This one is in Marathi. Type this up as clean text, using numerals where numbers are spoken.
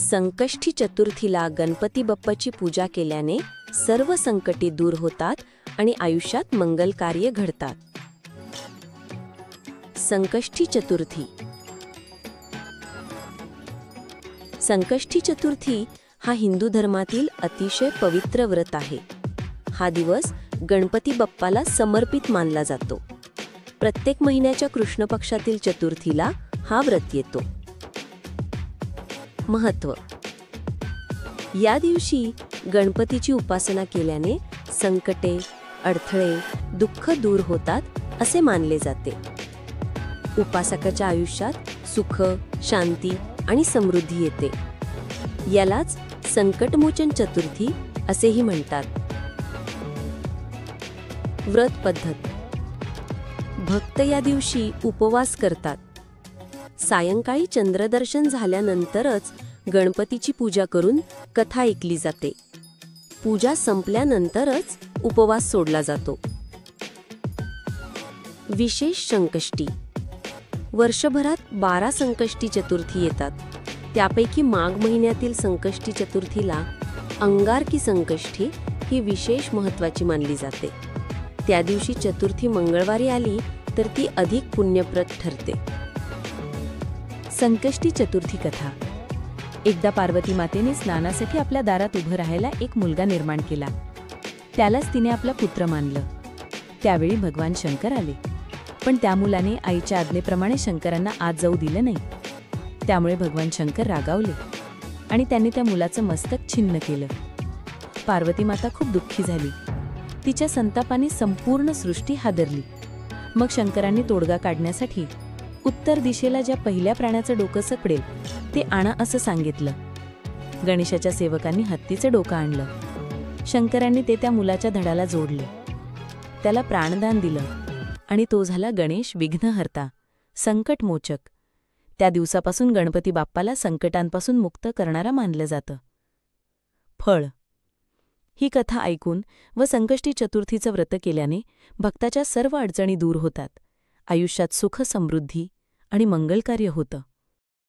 संकष्टी चतुर्थीला गणपती बाप्पाची पूजा केल्याने सर्व संकटे दूर होतात आणि आयुष्यात मंगल कार्य घडतात. संकष्टी चतुर्थी. संकष्टी चतुर्थी हा हिंदू धर्मातील अतिशय पवित्र व्रत आहे. हा दिवस गणपती बाप्पाला समर्पित मानला जातो. प्रत्येक महिन्याच्या कृष्ण पक्षातील चतुर्थीला हा व्रत येतो. महत्त्व. या दिवशी गणपतीची उपासना केल्याने संकटे, अडथळे, दुःख दूर होतात असे मानले जाते. उपासकाच्या आयुष्यात सुख, शांती आणि समृद्धी येते. यालाच संकटमोचन चतुर्थी असेही म्हणतात. व्रत पद्धत. भक्त या दिवशी उपवास करतात. सायंकाळी चंद्रदर्शन झाल्यानंतरच गणपतीची पूजा करून कथा ऐकली जाते. पूजा संपल्यानंतरच उपवास सोडला जातो. विशेष संकष्टी. वर्षभरात 12 संकष्टी चतुर्थी येतात. त्यापैकी माघ महिन्यातील संकष्टी चतुर्थीला अंगारकी संकष्टी ही विशेष महत्त्वाची मानली जाते. त्या दिवशी चतुर्थी मंगळवारी आली तर ती अधिक पुण्यप्रद ठरते. संकष्टी चतुर्थी कथा. एकदा पार्वती मातेने स्नानासाठी आपल्या दारात उभं राहायला एक मुलगा निर्माण केला. त्यालाच तिने आपला पुत्र मानलं. त्यावेळी भगवान शंकर आले. पण त्या मुलाने आईच्या आज्ञेप्रमाणे शंकरांना आत जाऊ दिलं नाही. त्यामुळे भगवान शंकर रागावले आणि त्यांनी त्या मुलाचं मस्तक छिन्न केलं. पार्वती माता खूप दुःखी झाली. तिच्या संतापाने संपूर्ण सृष्टी हादरली. मग शंकरांनी तोडगा काढण्यासाठी उत्तर दिशेला ज्या पहिल्या प्राण्याचं डोकं सापडेल ते आणा असं सांगितलं. गणेशाच्या सेवकांनी हत्तीचं डोकं आणलं. शंकरांनी ते त्या मुलाच्या धडाला जोडले. त्याला प्राणदान दिलं आणि तो झाला गणेश विघ्नहर्ता, संकटमोचक. त्या दिवसापासून गणपती बाप्पाला संकटांपासून मुक्त करणारा मानलं जातं. फळ. ही कथा ऐकून व संकष्टी चतुर्थीचं व्रत केल्याने भक्ताच्या सर्व अडचणी दूर होतात. आयुष्यात सुख, समृद्धी आणि मंगलकार्य होतं.